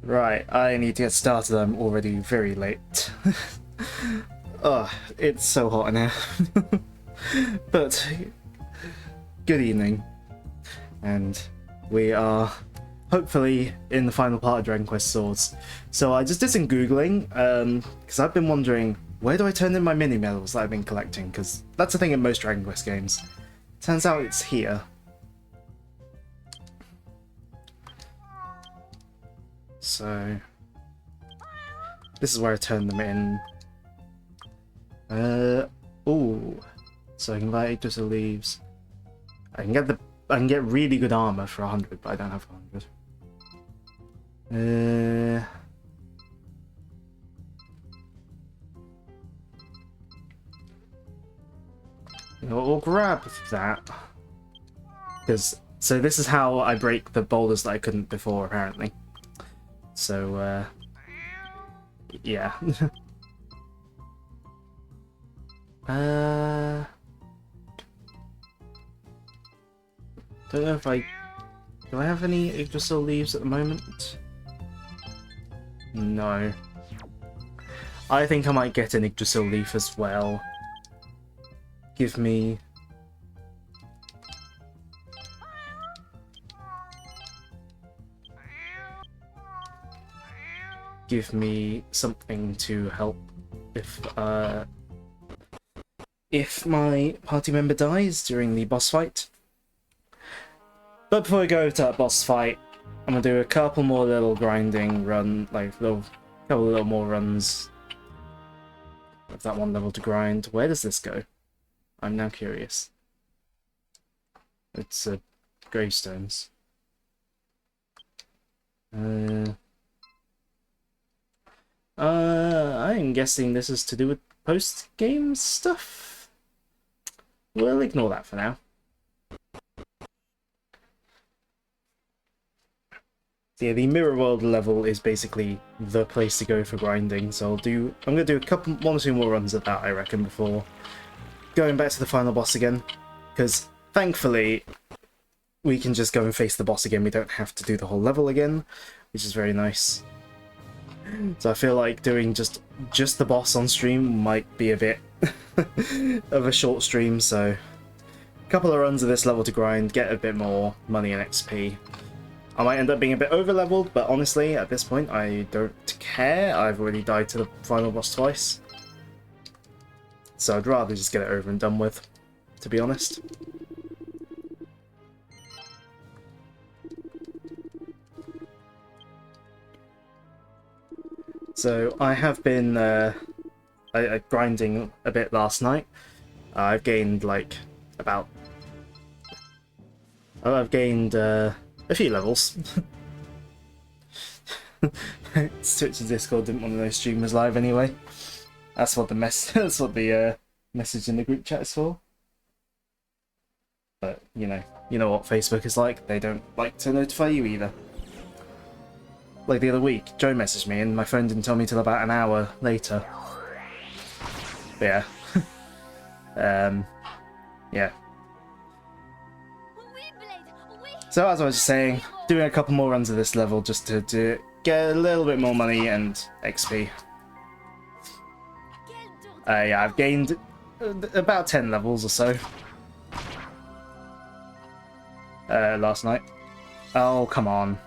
Right, I need to get started. I'm already very late. Oh, it's so hot in here. But good evening. And we are hopefully in the final part of Dragon Quest Swords. So I just did some Googling, because I've been wondering, where do I turn in my mini medals that I've been collecting? Because that's the thing in most Dragon Quest games. Turns out it's here. So this is where I turn them in. Oh, so I can buy Yggdrasil leaves. I can get really good armor for 100, but I don't have 100. You know what, we'll grab that. So this is how I break the boulders that I couldn't before, apparently. So, yeah. Don't know if do I have any Yggdrasil leaves at the moment? No. I think I might get an Yggdrasil leaf as well. Give me something to help if my party member dies during the boss fight. But before we go to that boss fight, I'm gonna do a couple more little grinding couple little more runs of that one level to grind. Where does this go? I'm now curious. It's gravestones. I'm guessing this is to do with post-game stuff. We'll ignore that for now. So yeah, the Mirror World level is basically the place to go for grinding, so I'm gonna do one or two more runs of that, I reckon, before going back to the final boss again. Because thankfully, we can just go and face the boss again. We don't have to do the whole level again, which is very nice. So I feel like doing just the boss on stream might be a bit of a short stream, so a couple of runs of this level to grind, get a bit more money and XP. I might end up being a bit over-leveled, but honestly, at this point, I don't care. I've already died to the final boss twice. So I'd rather just get it over and done with, to be honest. So I have been grinding a bit last night. I've gained a few levels. Twitch and Discord didn't want to know streamers live anyway. That's what the message in the group chat is for. But you know what Facebook is like. They don't like to notify you either. Like the other week, Joe messaged me and my phone didn't tell me till about an hour later. But yeah. Yeah. So as I was just saying, doing a couple more runs of this level just to get a little bit more money and XP. Yeah, I've gained about 10 levels or so last night. Oh, come on.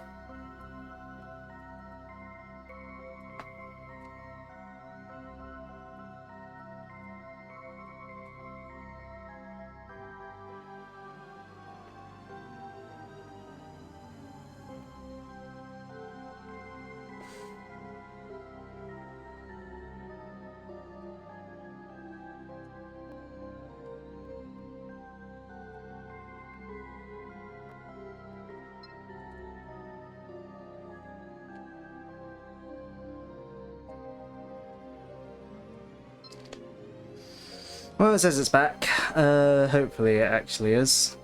Well, it says it's back. Hopefully it actually is.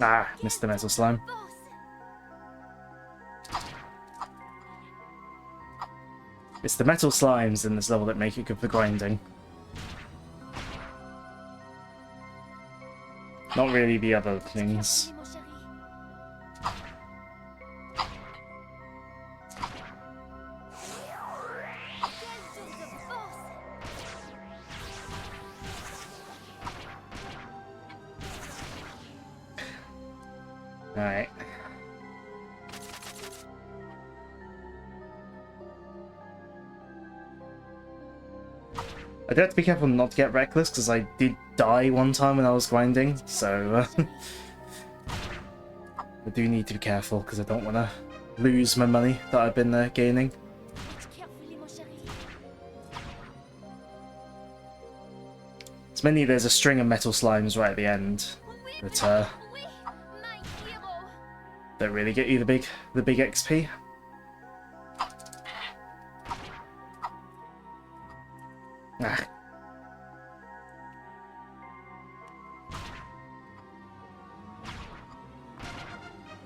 Ah, missed the metal slime. It's the metal slimes in this level that make it good for grinding. Not really the other things. Alright. I do have to be careful not to get reckless, because I did die one time when I was grinding, so I do need to be careful, because I don't want to lose my money that I've been gaining. It's mainly there's a string of metal slimes right at the end that really get you the big XP. Ah.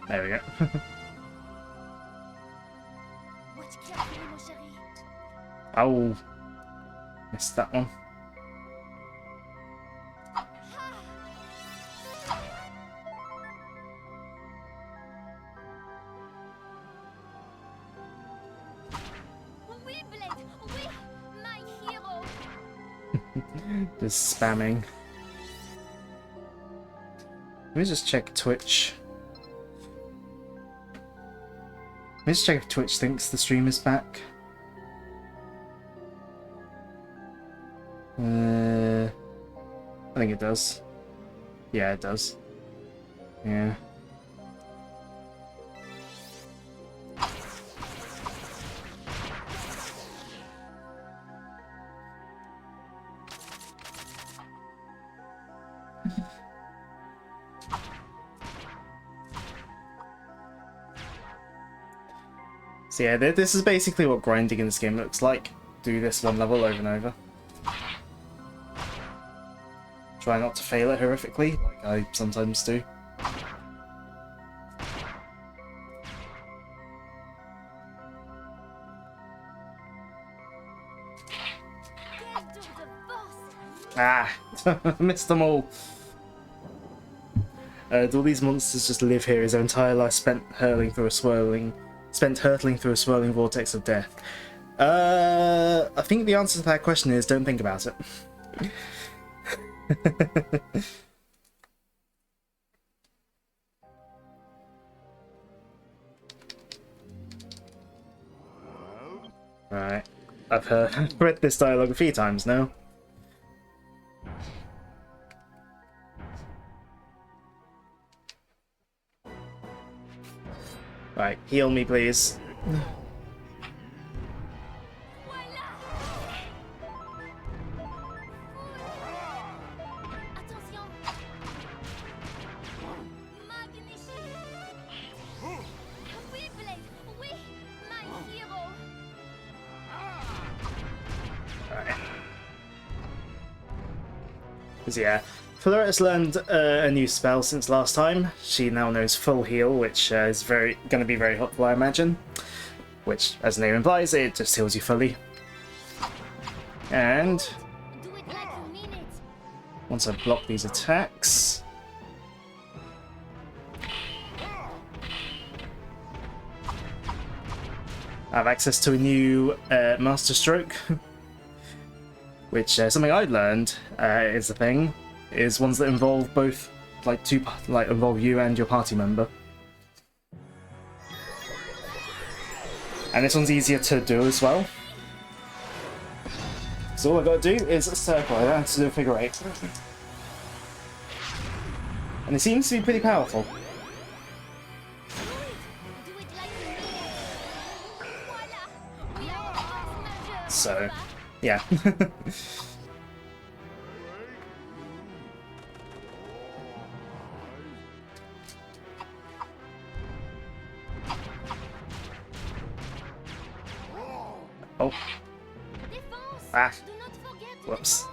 There we go. Oh, missed that one. Just spamming. Let me just check Twitch. Let me just check if Twitch thinks the stream is back. I think it does. Yeah, it does. Yeah. So yeah, this is basically what grinding in this game looks like. Do this one level over and over. Try not to fail it horrifically, like I sometimes do. Ah! Missed them all! Do all these monsters just live here his entire life spent hurtling through a swirling vortex of death? I think the answer to that question is don't think about it. Right. I've read this dialogue a few times now. Right, heal me please. Yeah, Fleur has learned a new spell since last time. She now knows Full Heal, which is going to be very helpful, I imagine. Which, as the name implies, it just heals you fully. And once I block these attacks, I have access to a new Master Stroke. Which something I learned is the thing, is ones that involve both, involve you and your party member. And this one's easier to do as well. So all I've got to do is a circle, I don't have to do a figure eight. And it seems to be pretty powerful. So, yeah. Oh. Ah. Whoops.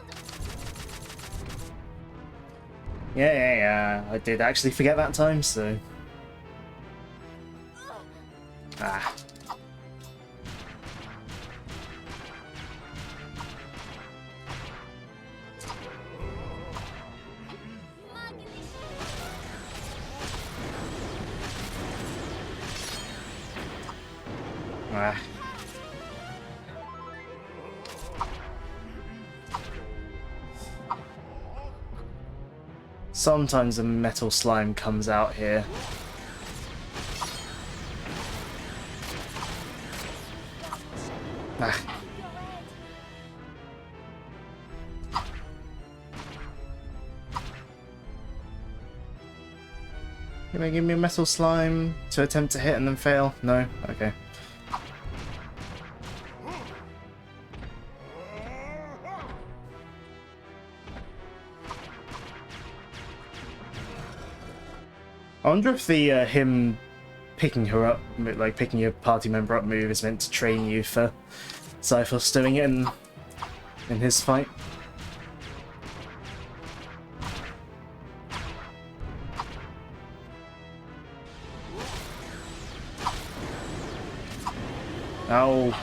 Yeah. I did actually forget that time, so... Ah. Ah. Sometimes a metal slime comes out here. Ah. Can they give me a metal slime to attempt to hit and then fail? No? Okay. I wonder if the him picking her up, like picking your party member up move is meant to train you for Zyphos doing it in his fight. Ow.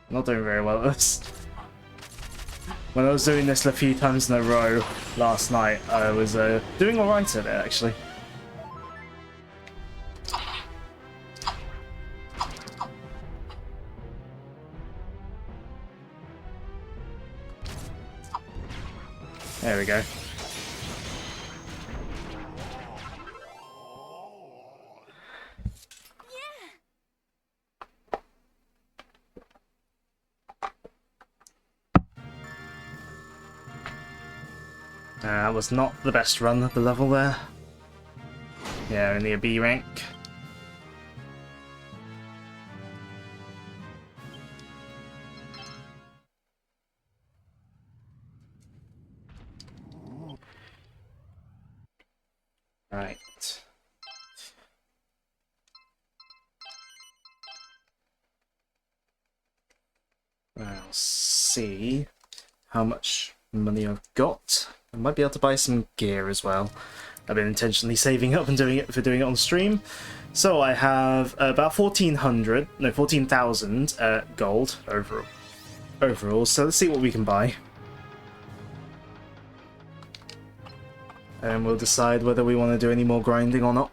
Not doing very well at this. When I was doing this a few times in a row last night, I was doing alright at it, actually. There we go. That was not the best run of the level there. Yeah, only a B rank. Right. I'll see how much money I've got. I might be able to buy some gear as well. I've been intentionally saving up and doing it on stream. So I have about 14,000 gold overall. So let's see what we can buy. And we'll decide whether we want to do any more grinding or not.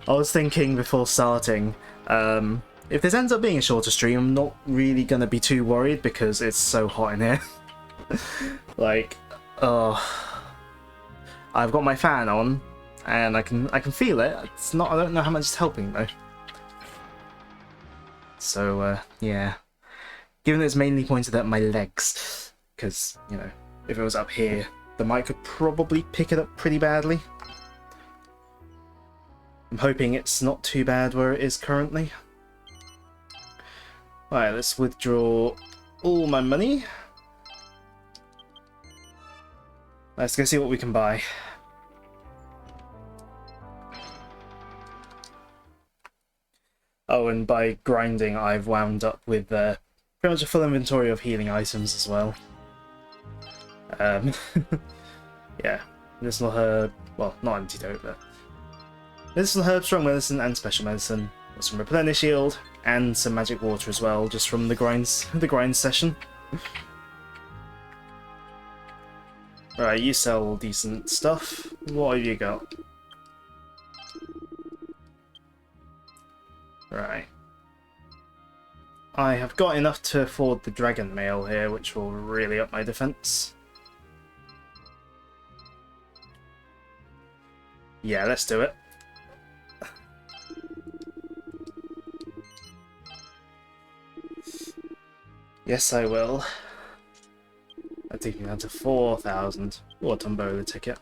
I was thinking before starting, if this ends up being a shorter stream, I'm not really going to be too worried because it's so hot in here. Like, I've got my fan on, and I can feel it. It's not. I don't know how much it's helping though. So yeah, given it's mainly pointed at my legs, because you know, if it was up here, the mic could probably pick it up pretty badly. I'm hoping it's not too bad where it is currently. Alright, let's withdraw all my money. Let's go see what we can buy. Oh, and by grinding, I've wound up with pretty much a full inventory of healing items as well. Yeah, medicinal herb, well, not antidote, but medicinal herb, strong medicine, and special medicine. Got some replenish shield and some magic water as well, just from the grind session. Right, you sell decent stuff. What have you got? Right. I have got enough to afford the dragon mail here, which will really up my defense. Yeah, let's do it. Yes, I will. That takes me down to 4,000. Oh, a Tombola ticket.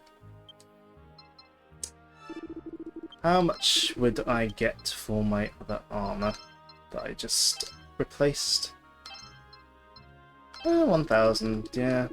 How much would I get for my other armor that I just replaced? 1,000, yeah.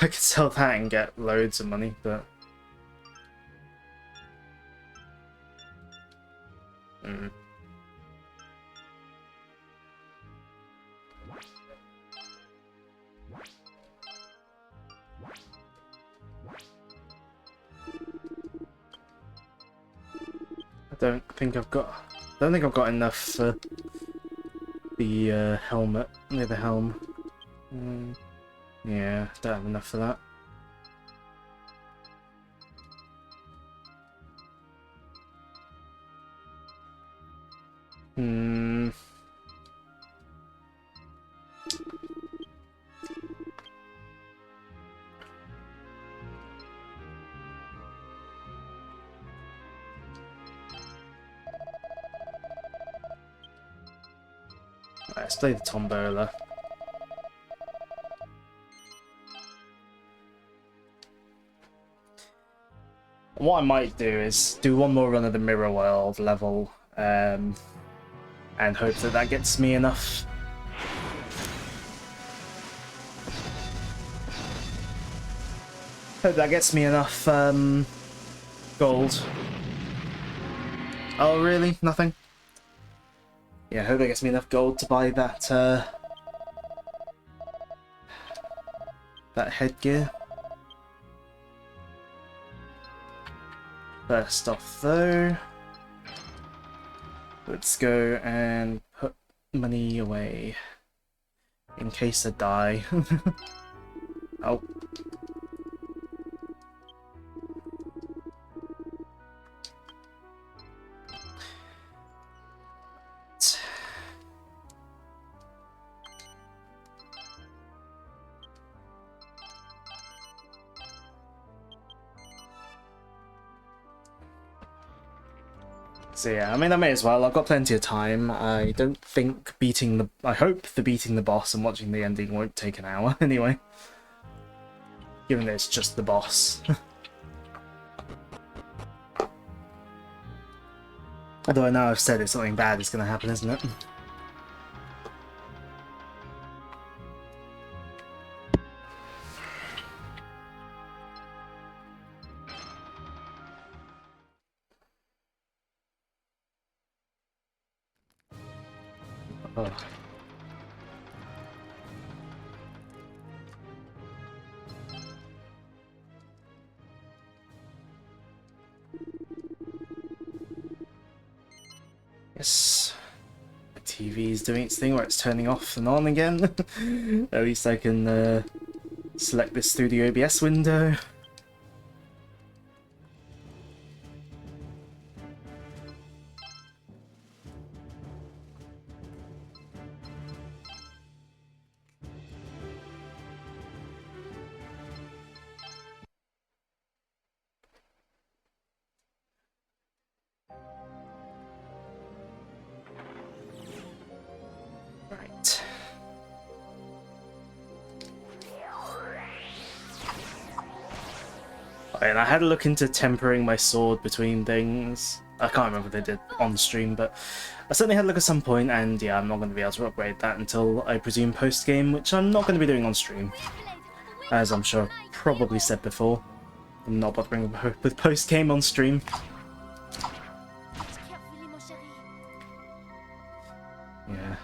I could sell that and get loads of money, but... Don't think I've got enough for the helmet near the helm. Yeah, don't have enough for that. Let's play the Tombola. What I might do is do one more run of the Mirror World level, and hope that that gets me enough. Hope that gets me enough gold. Oh really? Nothing? Yeah, hope that gets me enough gold to buy that that headgear. First off though, let's go and put money away in case I die. Oh. So yeah, I mean, I may as well. I've got plenty of time. I don't think I hope the beating the boss and watching the ending won't take an hour anyway. Given that it's just the boss. Although I know I've said if something bad is going to happen, isn't it? Oh. Yes. The TV is doing its thing where it's turning off and on again. At least I can select this through the OBS window. And I had a look into tempering my sword between things. I can't remember if they did on stream, but I certainly had a look at some point, and yeah, I'm not going to be able to upgrade that until I presume post-game, which I'm not going to be doing on stream. As I'm sure I've probably said before, I'm not bothering with post-game on stream. Yeah.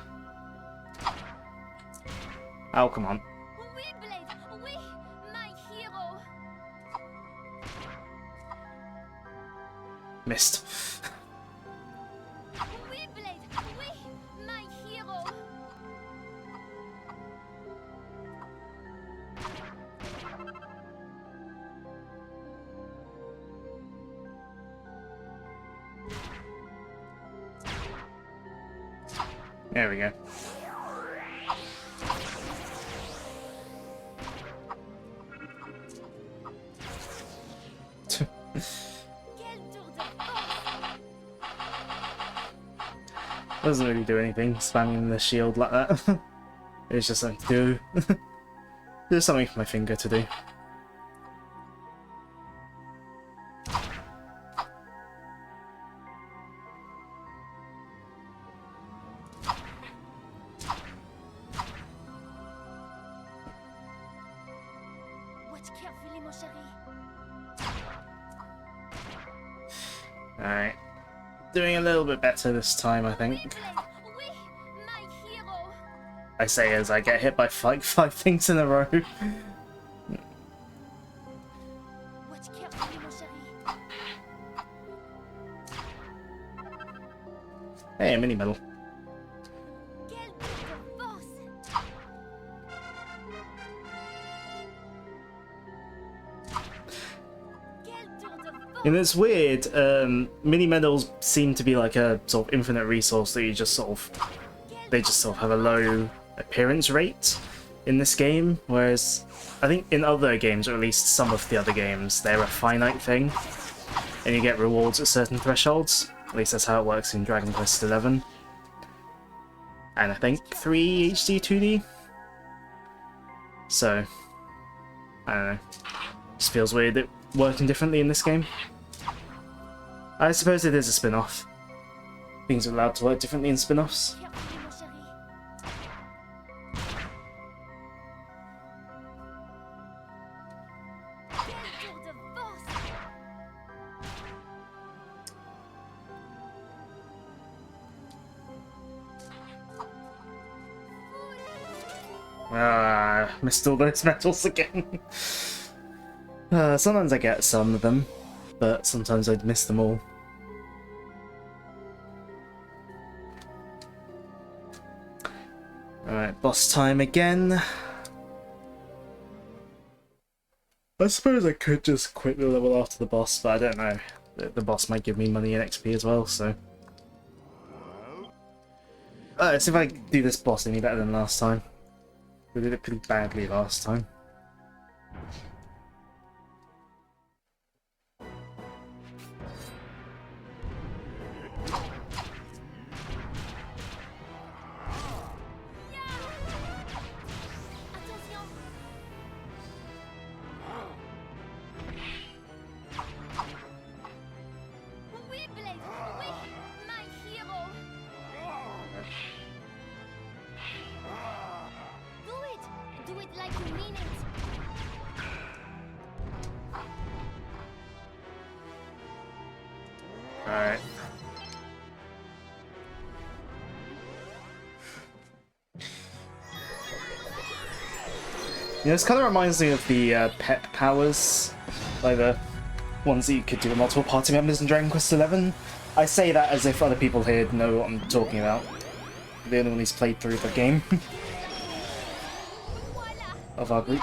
Oh, come on. Missed. There we go. Doesn't really do anything, spamming the shield like that. It's just something to do. There's something for my finger to do. Alright. Doing a little bit better this time, I think. I say as I get hit by like 5 things in a row. Hey, a mini medal. And it's weird, mini medals seem to be like a sort of infinite resource that you just sort of, they just sort of have a low appearance rate in this game, whereas I think in other games, or at least some of the other games, they're a finite thing, and you get rewards at certain thresholds. At least that's how it works in Dragon Quest XI. And I think 3 HD 2D? So, I don't know. Just feels weird it working differently in this game. I suppose it is a spin-off. Things are allowed to work differently in spin-offs. Ah, missed all those medals again. Sometimes I get some of them, but sometimes I'd miss them all. Alright, boss time again. I suppose I could just quit the level after the boss, but I don't know. The boss might give me money and XP as well, so... Let's see if I do this boss any better than last time. We did it pretty badly last time. Alright. Yeah, this kind of reminds me of the pet powers, like the ones that you could do with multiple party members in Dragon Quest XI. I say that as if other people here know what I'm talking about. The only one who's played through the game of our group.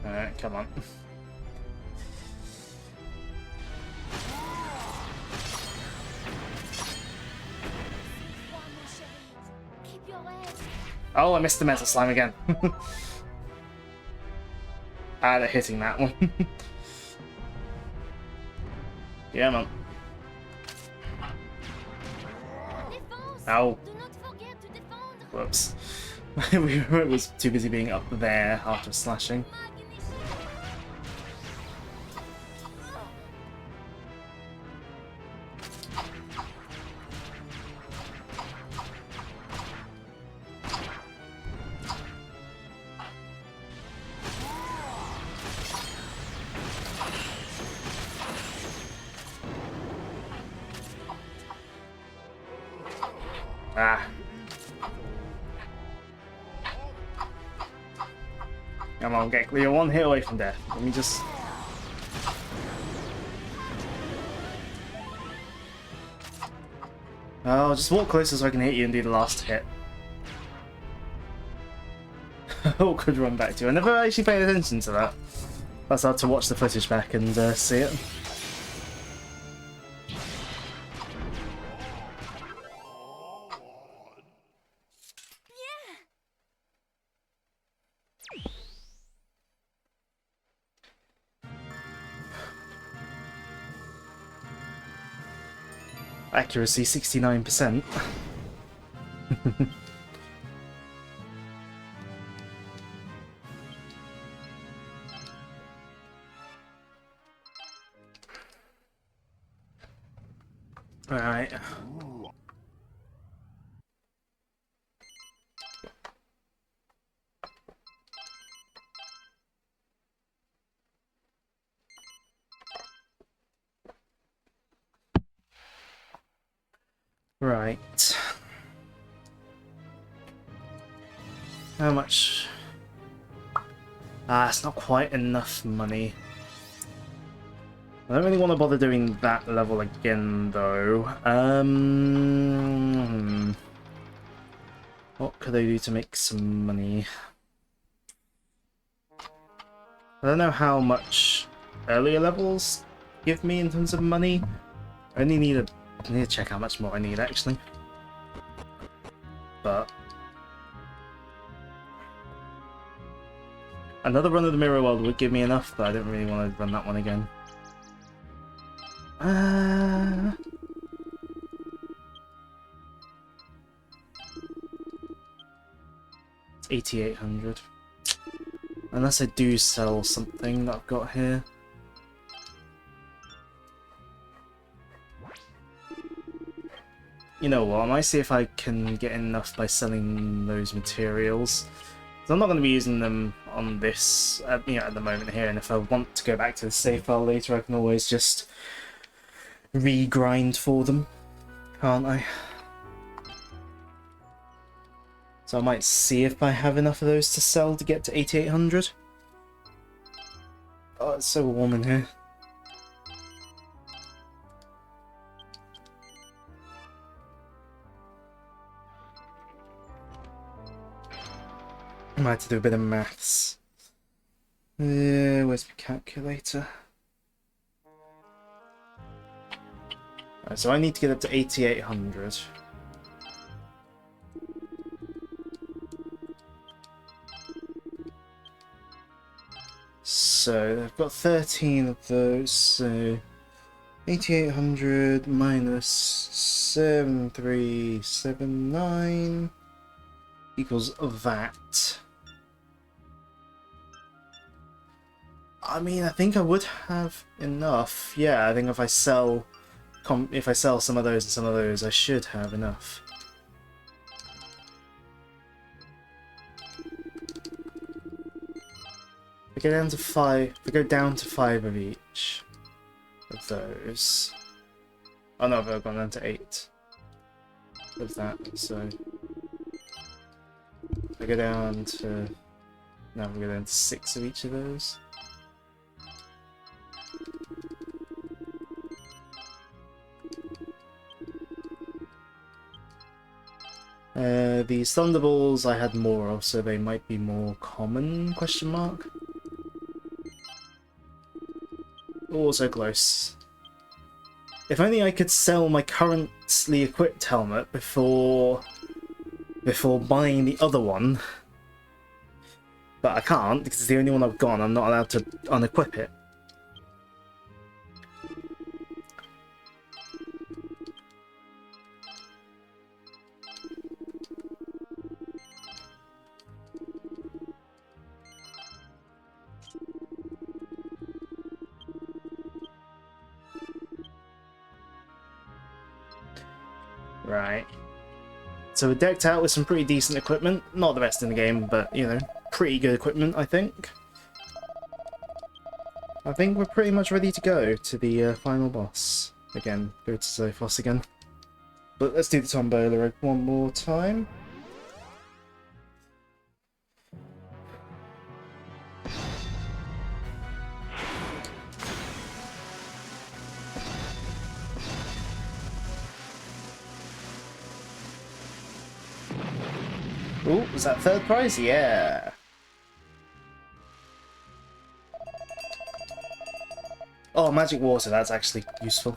Alright, come on. Oh, I missed the Metal Slime again. Ah, they're hitting that one. Yeah, man. Ow. Whoops. We was too busy being up there after slashing. Ah. Come on, get clear. One hit away from death. Let me just... Oh, just walk closer so I can hit you and do the last hit. Oh, could run back to you. I never actually paid attention to that. I started to watch the footage back and see it. Accuracy 69%. Alright. Right. How much? Ah, it's not quite enough money. I don't really want to bother doing that level again, though. What could I do to make some money? I don't know how much earlier levels give me in terms of money. I need to check how much more I need, actually. But another run of the Mirror World would give me enough, but I don't really want to run that one again. It's 8,800. Unless I do sell something that I've got here. You know what, I might see if I can get enough by selling those materials. So I'm not going to be using them on this, at the moment here, and if I want to go back to the save file later, I can always just re-grind for them, can't I? So I might see if I have enough of those to sell to get to 8,800. Oh, it's so warm in here. I might have to do a bit of maths. Where's my calculator? Right, so I need to get up to 8,800. So I've got 13 of those, so 8,800 minus 7,379 equals that. I mean, I think I would have enough. Yeah, I think if I sell some of those and some of those, I should have enough. If I go down to 5, if I go down to 5 of each of those. Oh no, I've gone down to 8 of that, so if I go down to, now we go down to 6 of each of those. These Thunderballs I had more of, so they might be more common, question mark? Also close. If only I could sell my currently equipped helmet before buying the other one. But I can't, because it's the only one I've got, and I'm not allowed to unequip it. Right. So we're decked out with some pretty decent equipment. Not the best in the game, but, you know, pretty good equipment, I think. I think we're pretty much ready to go to the final boss. Again, go to Zophos again. But let's do the Tombola egg one more time. Ooh, was that third prize? Yeah. Oh, magic water, that's actually useful.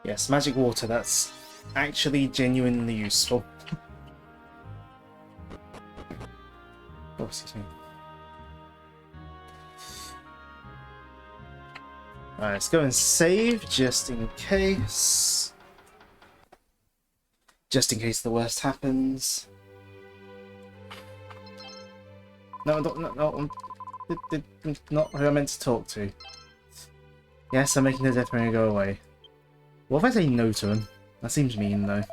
Yes, magic water, that's actually genuinely useful. Oh, excuse me. Alright, let's go and save just in case. Just in case the worst happens. No, not who I meant to talk to. Yes, I'm making the Death Bringer go away. What if I say no to him? That seems mean, though.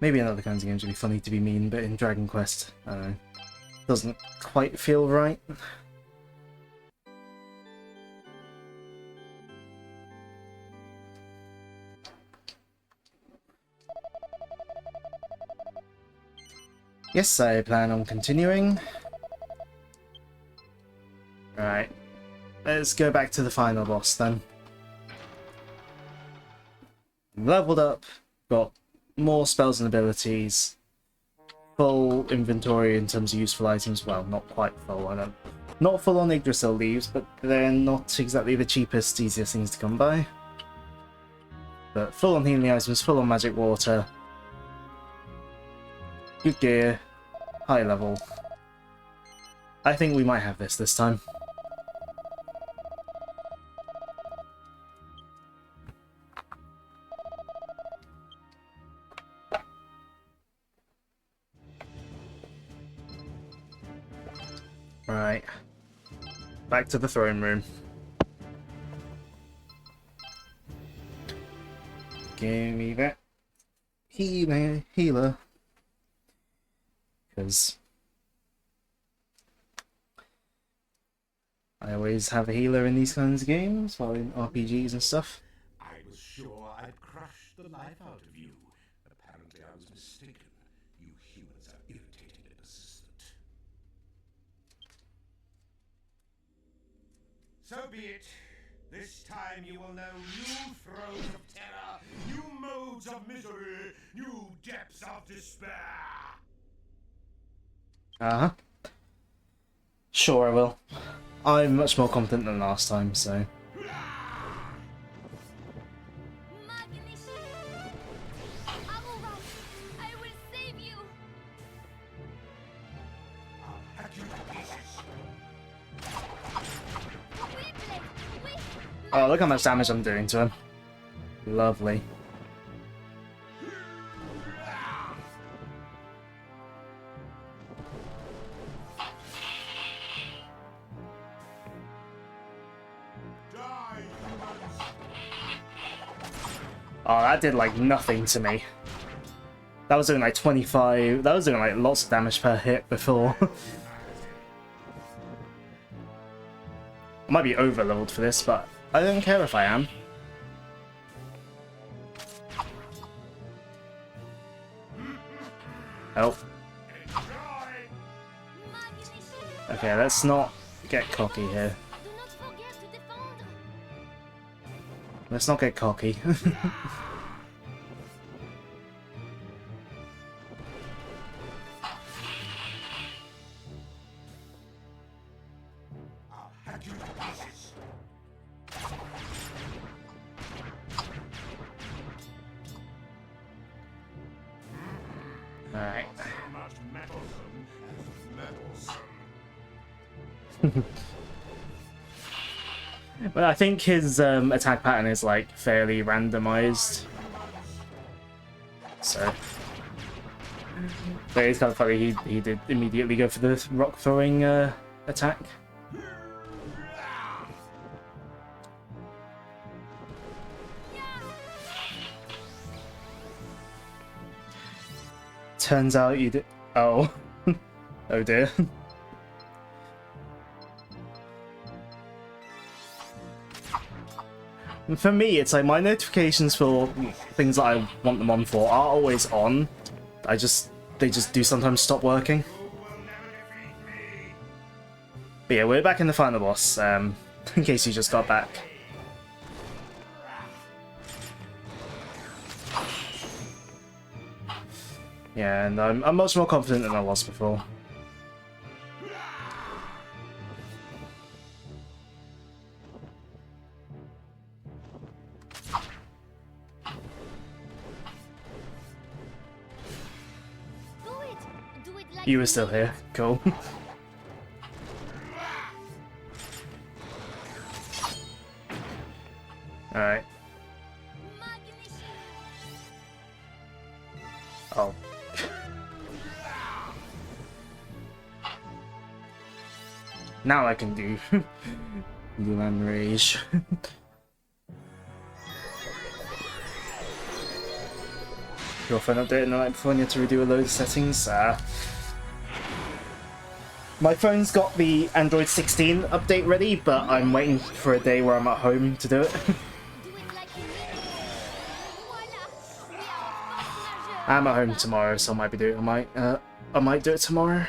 Maybe in other kinds of games it'd be funny to be mean, but in Dragon Quest, I don't know. Doesn't quite feel right. Yes, I plan on continuing. Right. Let's go back to the final boss then. Leveled up, got more spells and abilities, full inventory in terms of useful items. Well, not quite full, I don't. Not full on Yggdrasil leaves, but they're not exactly the cheapest, easiest things to come by. But full on healing items, full on magic water, good gear, high level. I think we might have this time. Right. Back to the throne room. Give me that healer. Because I always have a healer in these kinds of games, while in RPGs and stuff. I was sure I'd crushed the life out of you. Apparently I was mistaken. You humans are irritatingly persistent. So be it. This time you will know new throes of terror, new modes of misery, new depths of despair. Uh-huh. Sure I will. I'm much more confident than last time, so... I will save you. I'll hack you to pieces. Oh, look how much damage I'm doing to him. Lovely. Die, humans. Oh, that did like nothing to me. That was doing like 25... That was doing like lots of damage per hit before. I might be over-leveled for this, but I don't care if I am. Oh. Okay, let's not get cocky here. Do not forget to defend. Let's not get cocky. I'll hack you to pieces. Alright. So much meddlesome as meddlesome. Well, I think his attack pattern is like fairly randomized. So. But it's kind of funny, he did immediately go for the rock throwing attack. Turns out you did. Oh. Oh dear. For me, it's like my notifications for things that I want them on for are always on. They just do sometimes stop working. But yeah, we're back in the final boss, in case you just got back. Yeah, and I'm much more confident than I was before. You were still here. Cool. Alright. Magnificent. Oh. Now I can do Mulan Rage. Your phone updated the night before and you had to redo a load of settings. My phone's got the Android 16 update ready, but I'm waiting for a day where I'm at home to do it. Do it like you mean it. Voila. We are force majeure. I'm at home tomorrow, so I might be doing. I might do it tomorrow.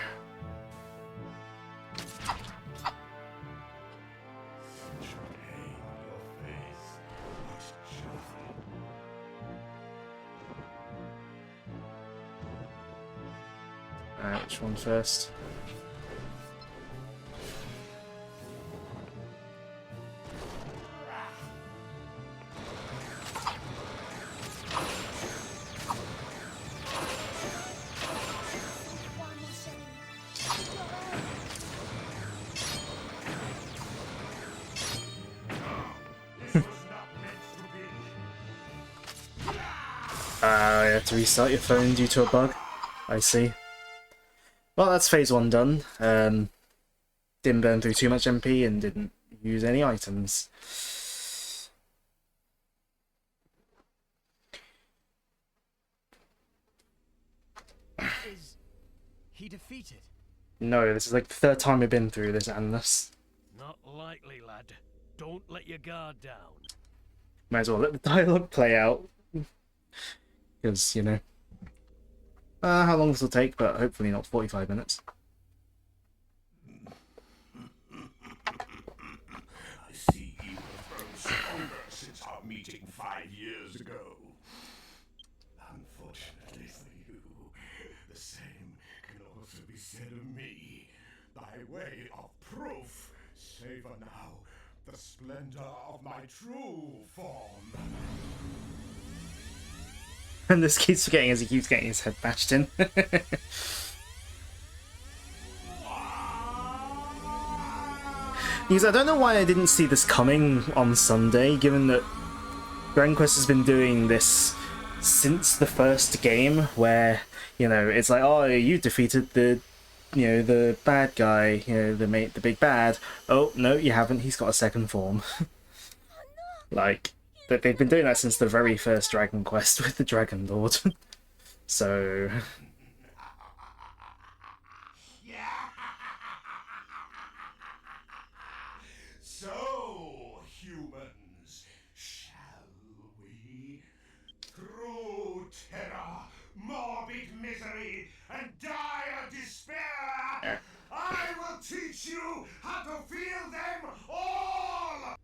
Alright, which one first? You have to restart your phone due to a bug. I see. Well, that's phase 1 done. Didn't burn through too much MP and didn't use any items. Is he defeated? No, this is like the 3rd time we've been through this endless. Not likely, lad. Don't let your guard down. Might as well let the dialogue play out. Because, you know. How long this will take, but hopefully not 45 minutes. I see you have grown stronger since our meeting 5 years ago. Unfortunately for you, the same can also be said of me. By way of proof, savor now the splendor of my true form. And this keeps forgetting as he keeps getting his head bashed in. Because I don't know why I didn't see this coming on Sunday, given that Dragon Quest has been doing this since the first game, where, you know, it's like, oh, you defeated the, you know, the bad guy, you know, the big bad. Oh, no, you haven't, he's got a second form. Like, but they've been doing that since the very first Dragon Quest with the Dragon Lord. So... So, humans, shall we? Through terror, morbid misery, and dire despair, I will teach you how to feel them all!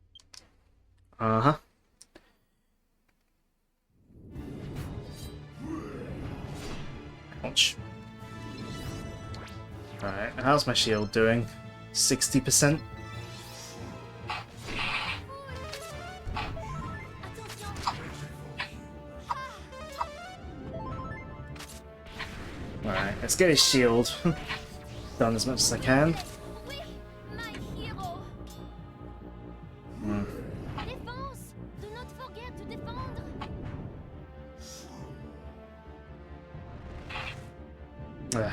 Uh-huh. Ouch. Alright, how's my shield doing? 60%? Alright, let's get his shield done as much as I can. Oui, my hero. Défense. Do not forget to défendre. Ugh.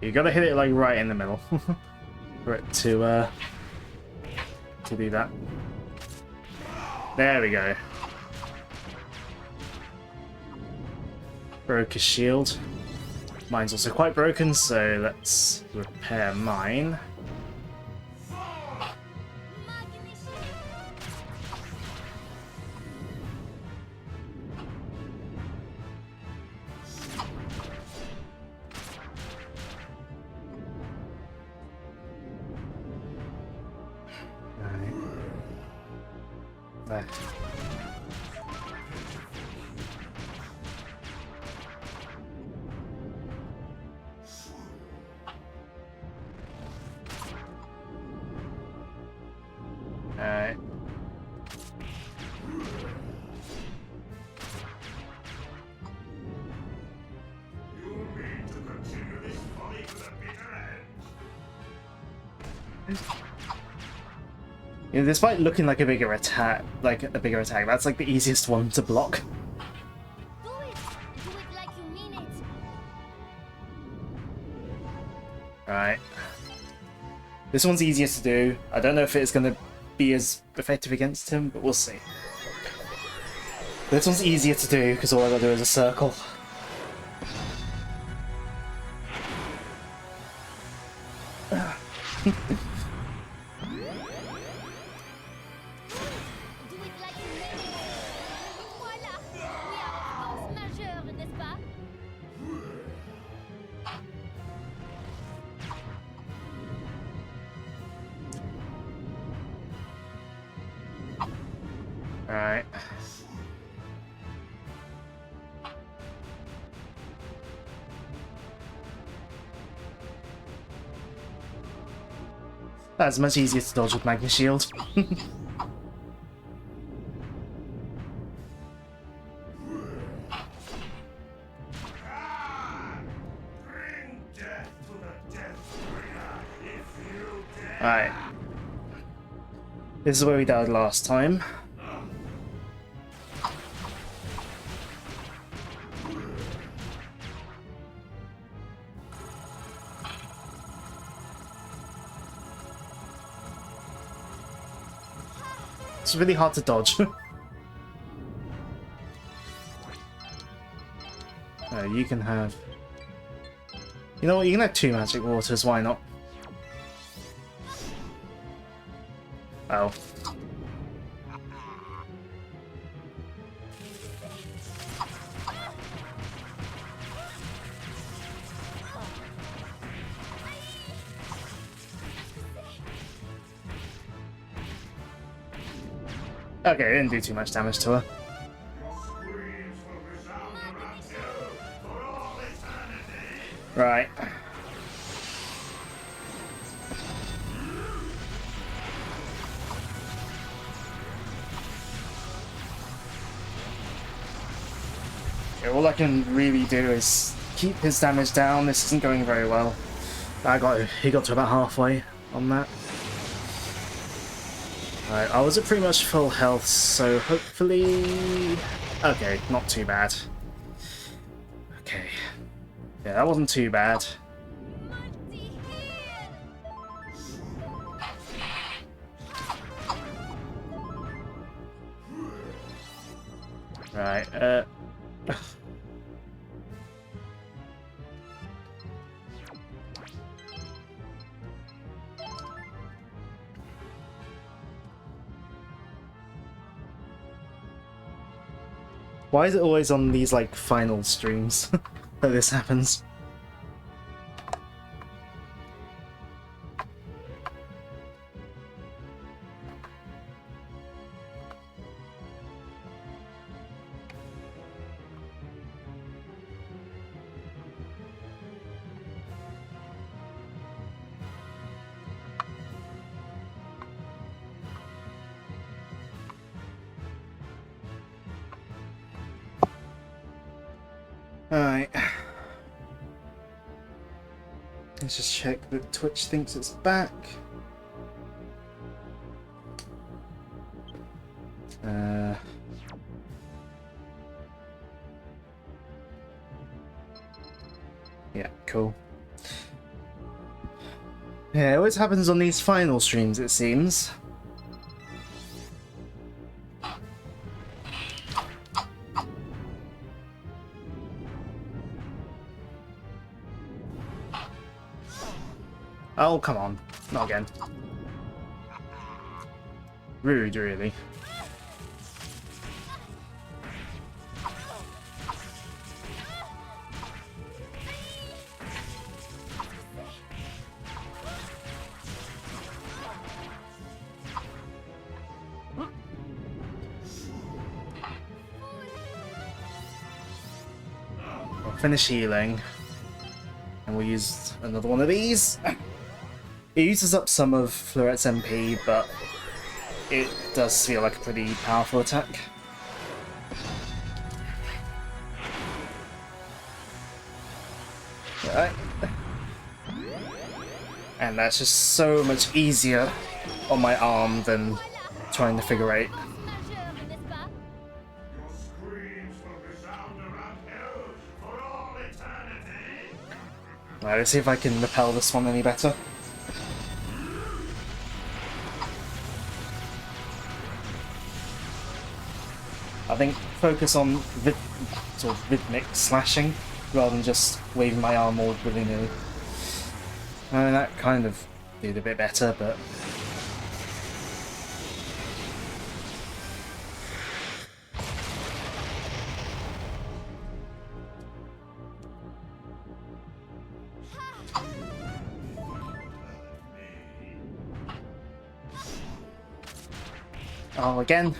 You gotta hit it like right in the middle for it to do that. There we go. Broke his shield. Mine's also quite broken, so let's repair mine. Magnifique. There. Alright. You mean to continue this folly to the bitter end? You know, despite looking like a bigger attack, that's like the easiest one to block. Do it! Do it like you mean it! Right. This one's easiest to do. I don't know if it's going to be as effective against him, but we'll see. This one's easier to do because all I gotta do is a circle. Do it like you mean it! Voilà! We are en force majeure, n'est-ce pas? Alright. That's much easier to dodge with Magna Shield. Bring death to the Deathbringer if you dare. Alright. This is where we died last time. It's really hard to dodge. You can have... You know what, you can have 2 magic waters, why not? Oh. Okay, it didn't do too much damage to her. Screams will resound around you for all eternity. Right. Okay, all I can really do is keep his damage down. This isn't going very well. He got to about halfway on that. Right, I was at pretty much full health, so hopefully... Okay, not too bad. Okay. Yeah, that wasn't too bad. Mighty heal! Right, Why is it always on these, like, final streams that this happens? Alright. Let's just check that Twitch thinks it's back. Yeah, cool. Yeah, it always happens on these final streams, it seems. Oh, come on. Not again. Rude, really. finish healing. And we'll use another one of these. It uses up some of Florette's MP, but it does feel like a pretty powerful attack. Right. And that's just so much easier on my arm than trying to figure eight. Majeure, n'est-ce pas? Your screams will resound around hell for all eternity. Right, let's see if I can repel this one any better. I think focus on sort of rhythmic slashing rather than just waving my arm all willy-nilly. I mean, that kind of did a bit better, but... Oh, again?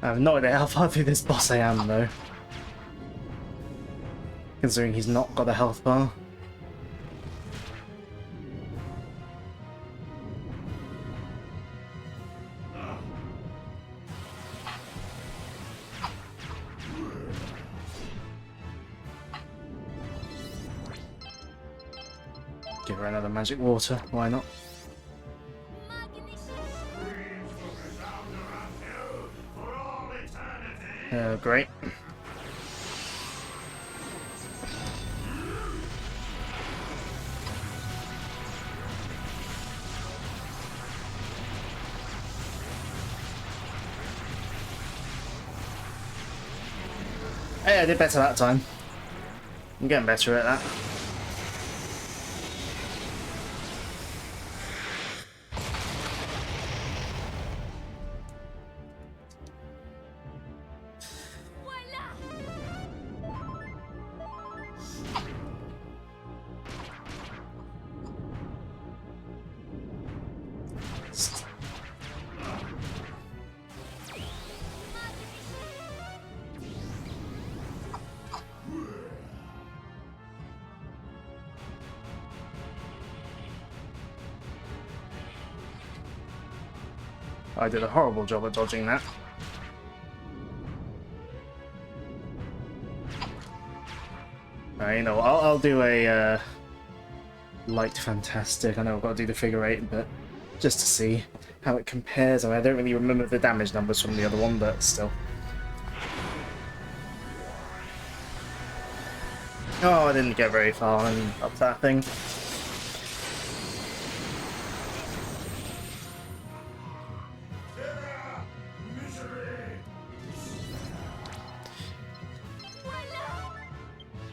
I have no idea how far through this boss I am, though. Considering he's not got a health bar. Give her another magic water, why not? Great. Hey, I did better that time. I'm getting better at that. I did a horrible job at dodging that. You know, I'll do a light fantastic. I know I've got to do the figure eight, but just to see how it compares. I mean, I don't really remember the damage numbers from the other one, but still. Oh, I didn't get very far and up that thing.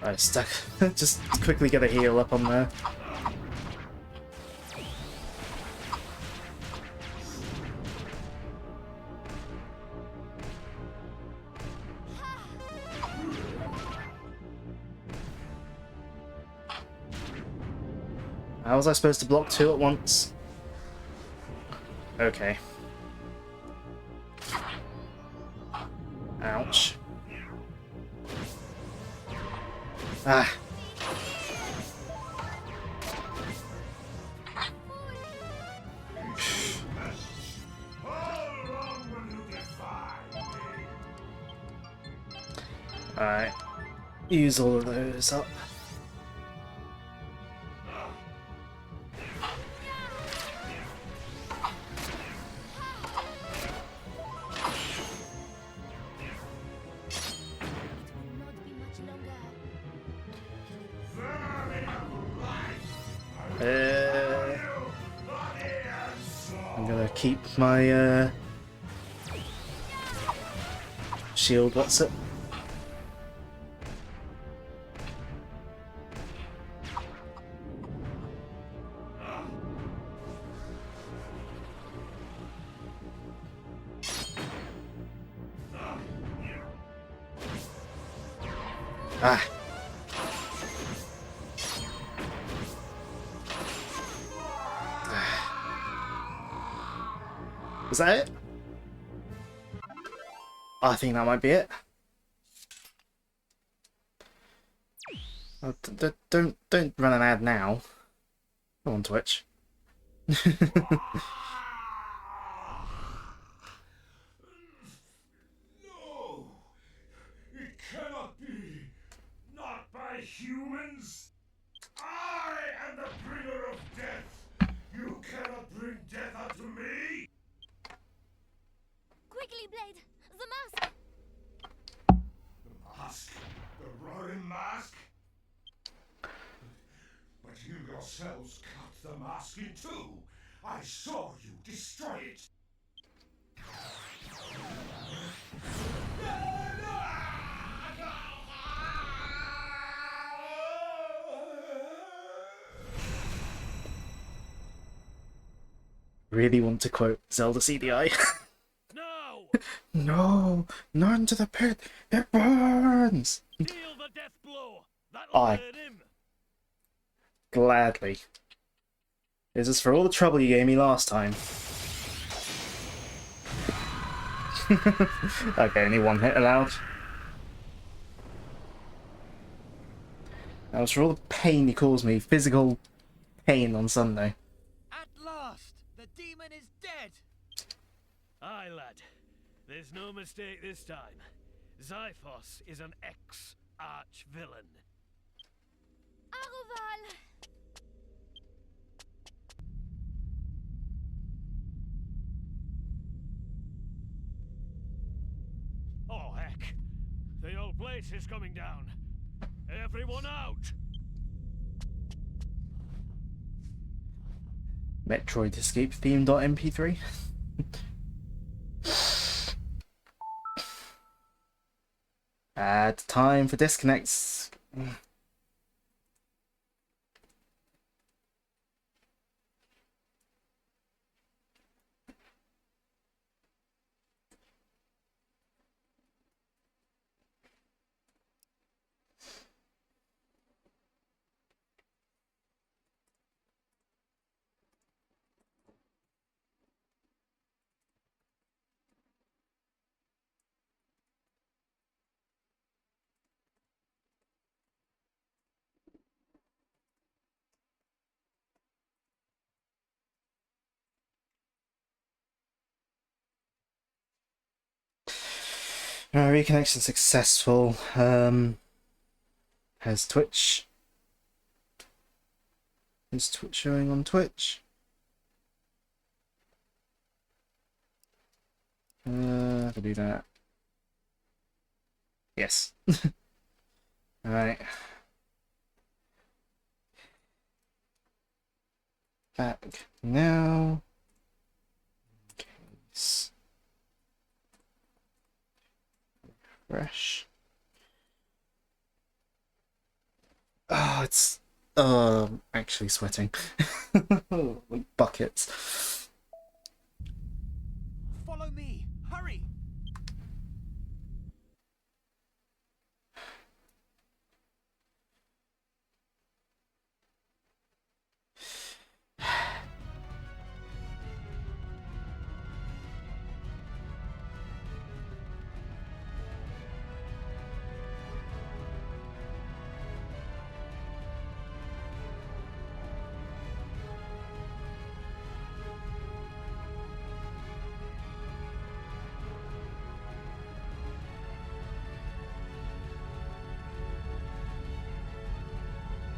I stuck. Just quickly get a heal up on there. How was I supposed to block two at once? Okay. Ouch. Ah. Alright. Use all of those up. I'm gonna keep my shield, what's it? Ah. Was that it? I think that might be it. Oh, don't run an ad now. Go on Twitch. No! It cannot be! Not by humans! I am the bringer of death! You cannot bring death unto me! Quickly, Blade! The mask! The mask? The Roaring Mask? But you yourselves cut the mask in two! I saw you destroy it! Really want to quote Zelda CDI. No! No, none to the pit. It burns. Deal the death blow! That'll I- burn him! Gladly. This is for all the trouble you gave me last time. Okay, only one hit allowed. That was for all the pain you caused me. Physical pain on Sunday. At last, the demon is dead! Aye, lad. There's no mistake this time. Xiphos is an ex-arch-villain. Aroval! Oh, heck. The old place is coming down. Everyone out! Metroid Escape theme.mp3. Add time for disconnects. Reconnection successful. Has Twitch? Is Twitch showing on Twitch? I'll do that. Yes. Alright. Back now. Case. Refresh. Oh, it's actually sweating. Like buckets. Follow me! Hurry!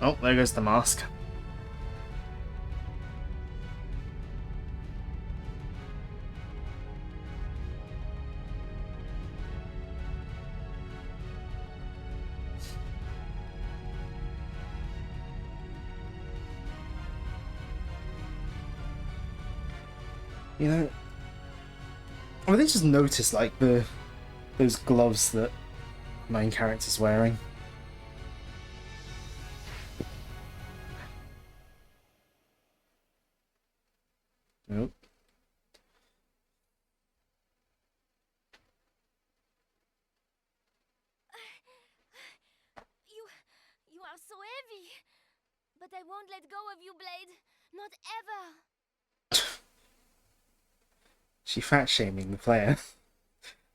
Oh, there goes the mask. You know, I really just noticed like those gloves that main character's wearing. Nope. so heavy. But I won't let go of you, Blade. Not ever. She fat shaming the player,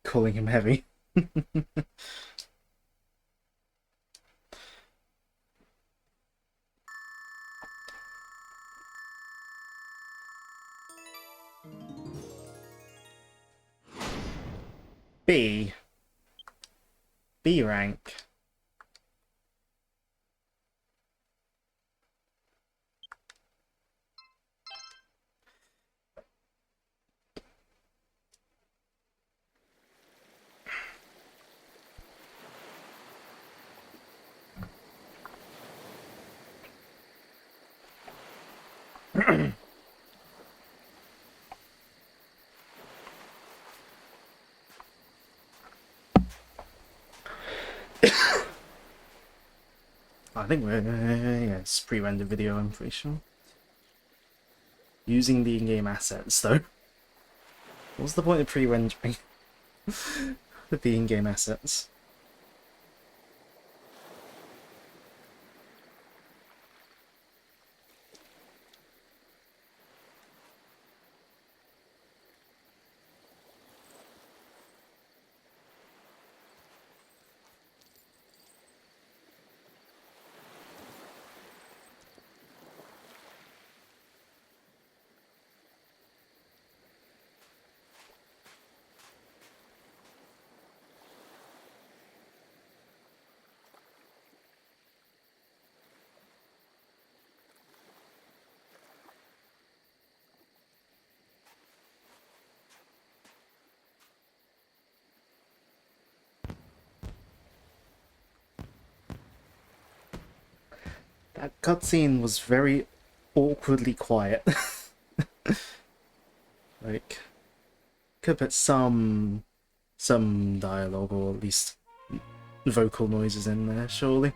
calling him heavy. B. B rank. I think we're yeah, it's pre-rendered video, I'm pretty sure. Using the in-game assets though. What's the point of pre-rendering with the in-game assets? That cutscene was very awkwardly quiet. Like, could put some dialogue or at least vocal noises in there, surely.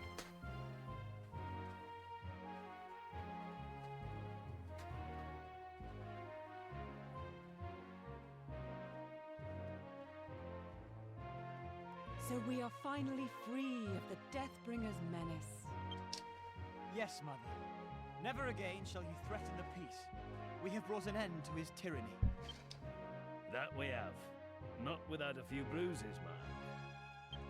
So we are finally free of the Deathbringer's menace. Yes, Mother. Never again shall you threaten the peace. We have brought an end to his tyranny. That we have. Not without a few bruises, mind.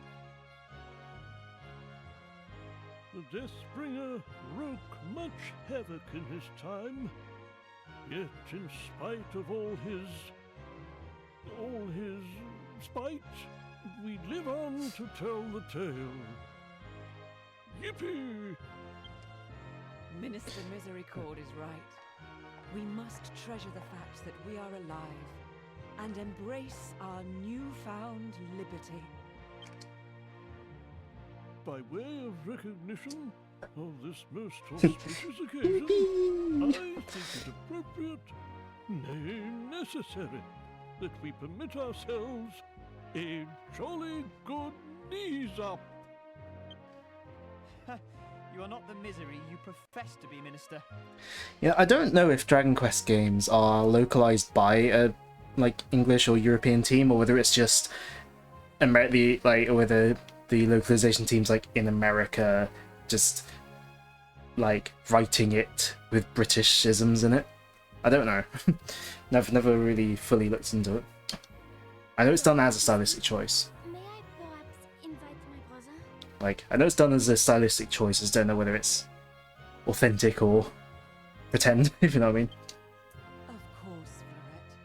The Deathbringer wrote much havoc in his time, yet in spite of all his spite, we live on to tell the tale. Yippee! Minister Misericord is right. We must treasure the fact that we are alive and embrace our newfound liberty. By way of recognition of this most auspicious occasion, I think it appropriate, nay necessary, that we permit ourselves a jolly good knees up. You are not the misery you profess to be, Minister. Yeah, I don't know if Dragon Quest games are localized by a like English or European team, or whether it's just whether the localization teams like in America just like writing it with Britishisms in it. I don't know. never really fully looked into it. I know it's done as a stylistic choice. May I perhaps invite my brother? Like, I know it's done as a stylistic choice, I just don't know whether it's authentic or pretend, if you know what I mean. Of course, Florette.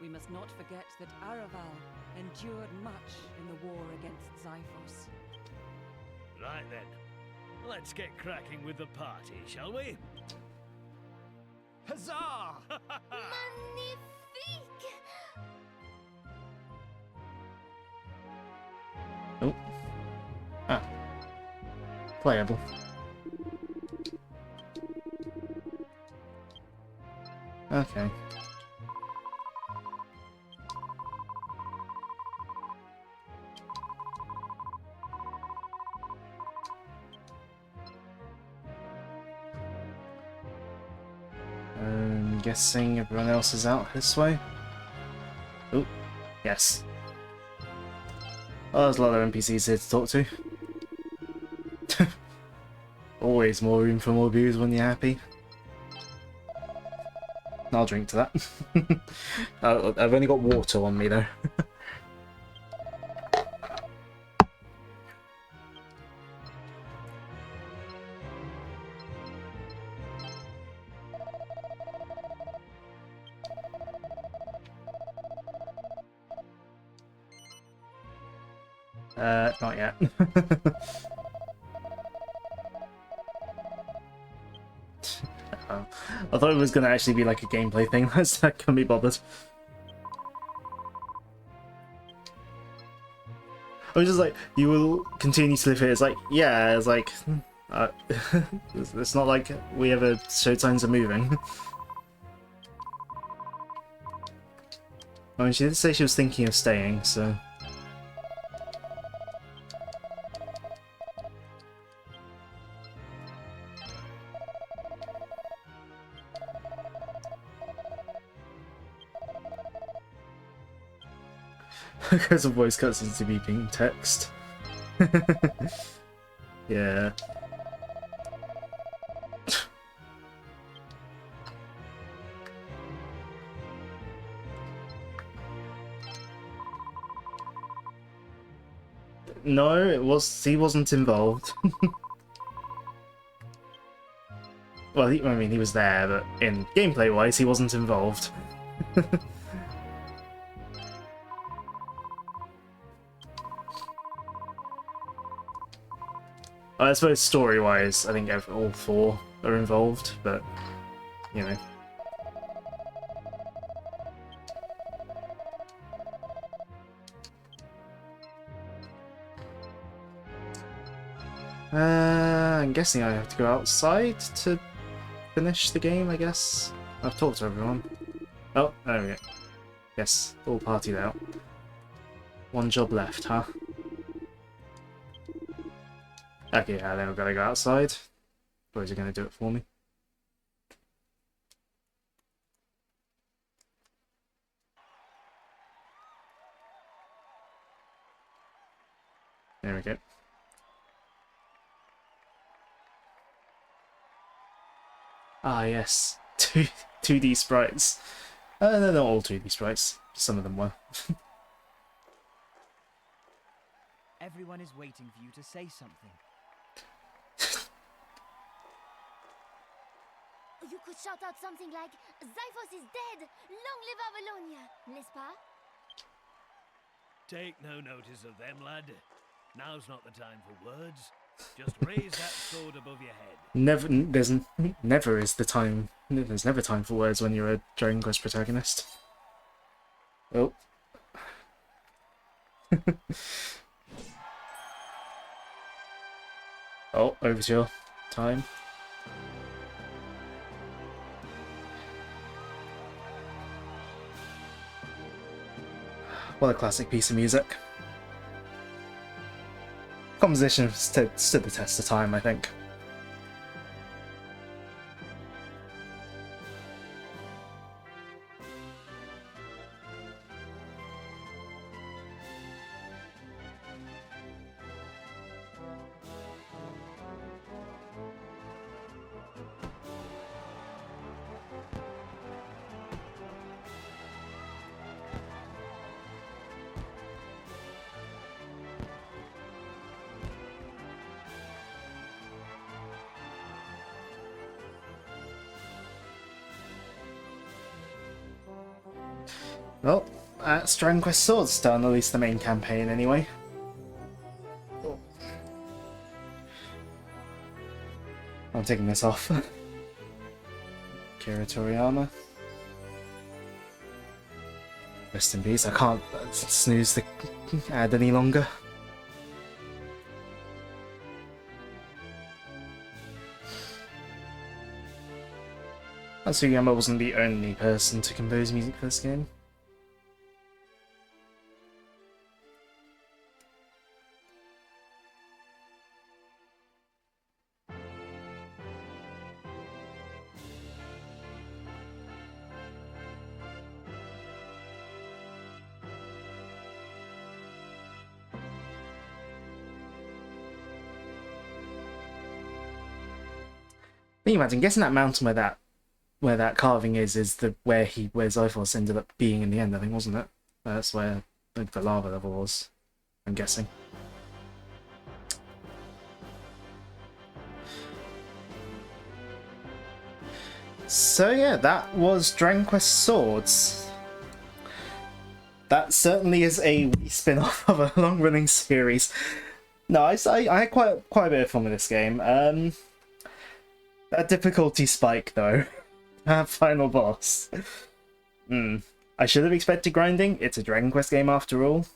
We must not forget that Araval endured much in the war against Zyphos. Right then. Let's get cracking with the party, shall we? Huzzah! Magnifique! Oh. Ah. Playable. Okay. I'm guessing everyone else is out this way. Oh, yes. Oh, there's a lot of NPCs here to talk to. always more room for more booze when you're happy. I'll drink to that. I've only got water on me though. Not yet. I thought it was gonna actually be like a gameplay thing. I couldn't be bothered. I was just like, you will continue to live here. It's like, yeah, it's like, it's not like we ever showed signs of moving. I mean, she did say she was thinking of staying, so. Because of voice cuts into beeping text. Yeah. No, he wasn't involved. Well, I mean, he was there, but in gameplay-wise, he wasn't involved. I suppose story-wise, I think all four are involved, but, you know. I'm guessing I have to go outside to finish the game, I guess. I've talked to everyone. Oh, there we go. Yes, all partied out. One job left, huh? Okay, yeah, then we've got to go outside. Or is he going to do it for me? There we go. Ah, yes. 2D sprites. No, not all 2D sprites. Some of them were. Everyone is waiting for you to say something. You could shout out something like, Zyphos is dead! Long live Avalonia! N'est-ce pas? Take no notice of them, lad. Now's not the time for words. Just raise that sword above your head. There's never time for words when you're a Dragon Quest protagonist. Oh. Oh, over to your time. What a classic piece of music. Composition stood the test of time, I think. Well, that's Dragon Quest Swords done, at least the main campaign anyway. I'm taking this off. Kira Toriyama. Rest in peace, I can't snooze the ad any longer. Sugiyama wasn't the only person to compose music for this game. Can you imagine guessing that mountain where that carving is where Zyphos ended up being in the end, I think, wasn't it? That's where the lava level was, I'm guessing. So yeah, that was Dragon Quest Swords. That certainly is a wee spin-off of a long-running series. No, I had quite a bit of fun with this game. That difficulty spike though, that final boss. I should have expected grinding. It's a Dragon Quest game after all.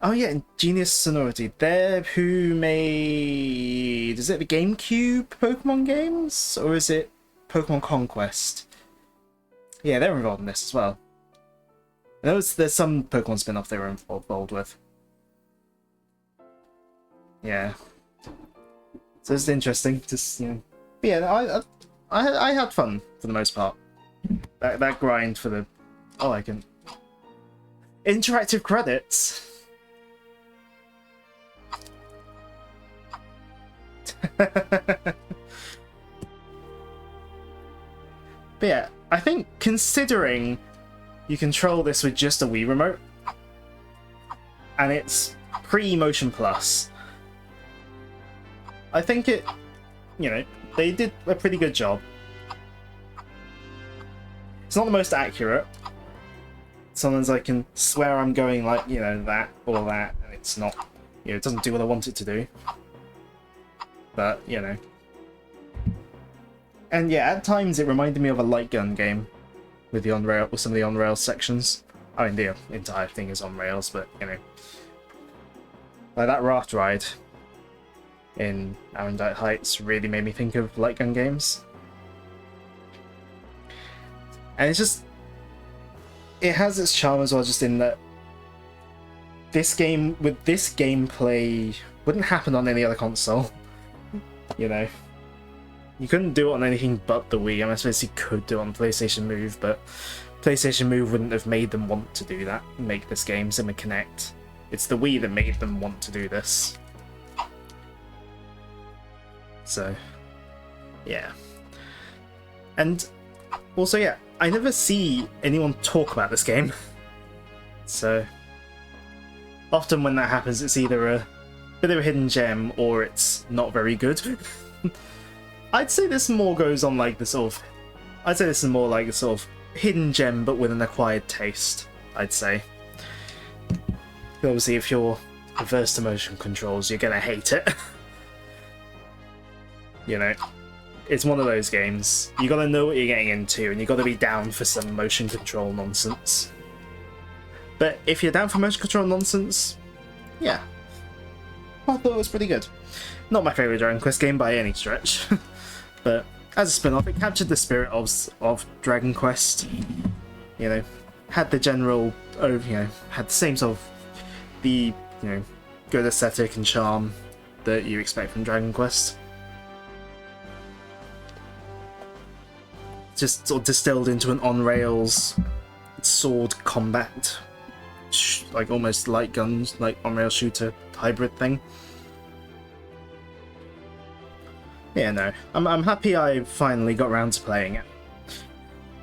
Oh yeah, and Genius Sonority. They're who made... Is it the GameCube Pokemon games? Or is it Pokemon Conquest? Yeah, they're involved in this as well. I know there's some Pokemon spin-off they were involved with. Yeah. So it's interesting, just, you know. But yeah, I had fun for the most part. That grind for the... Oh, I can... Interactive credits! But yeah, I think considering you control this with just a Wii remote, and it's pre-Motion Plus, I think it, you know, they did a pretty good job. It's not the most accurate. Sometimes I can swear I'm going like, you know, that or that, and it's not, you know, it doesn't do what I want it to do. But, you know. And yeah, at times it reminded me of a light gun game with the on-rail, with some of the on-rail sections. I mean, the entire thing is on rails, but, you know. Like that raft ride in Arendite Heights really made me think of light gun games. And it's just... It has its charm as well, just in that this game, with this gameplay, wouldn't happen on any other console. You know, you couldn't do it on anything but the Wii. I mean, I suppose you could do it on PlayStation Move, but PlayStation Move wouldn't have made them want to do that, make this game. Same with Kinect. It's the Wii that made them want to do this. So, yeah. And also, yeah, I never see anyone talk about this game. So, often when that happens, it's either a bit of a hidden gem or it's not very good. I'd say this more goes on like the sort of... I'd say this is more like a sort of hidden gem but with an acquired taste, I'd say. Obviously, if you're averse to motion controls, you're gonna hate it. You know, it's one of those games. You gotta know what you're getting into and you gotta be down for some motion control nonsense. But if you're down for motion control nonsense, yeah. I thought it was pretty good. Not my favourite Dragon Quest game by any stretch, but as a spin-off, it captured the spirit of Dragon Quest. You know, had the general, you know, had the same sort of the, you know, good aesthetic and charm that you expect from Dragon Quest. Just sort of distilled into an on-rails sword combat, like almost light guns, like on-rail shooter hybrid thing. Yeah, no, I'm happy I finally got around to playing it.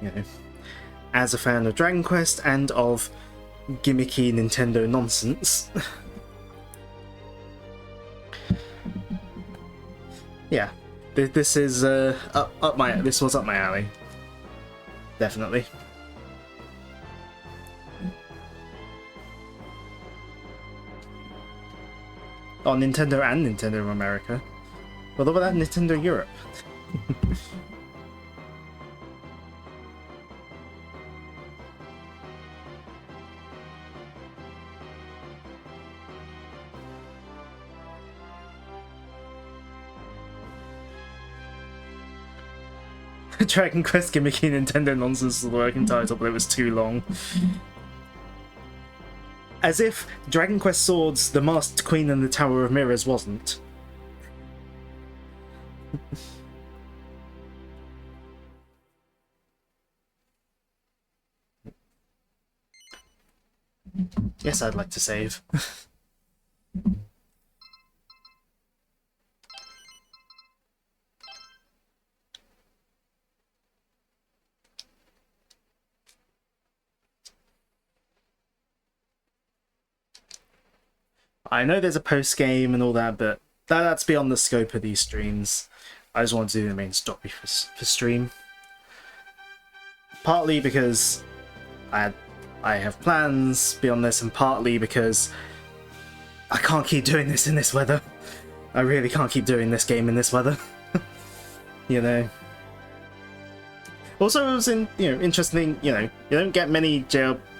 You know, as a fan of Dragon Quest and of gimmicky Nintendo nonsense. Yeah, this is this was up my alley. Definitely. Oh, Nintendo and Nintendo America. What about Nintendo Europe? Dragon Quest gimmicky Nintendo nonsense was the working title, but it was too long. As if Dragon Quest Swords, The Masked Queen and the Tower of Mirrors wasn't. Yes, I'd like to save. I know there's a post game and all that, but that's beyond the scope of these streams. I just want to do the main story for stream. Partly because I have plans beyond this, and partly because I can't keep doing this in this weather. I really can't keep doing this game in this weather. You know. Also, it was interesting. You don't get many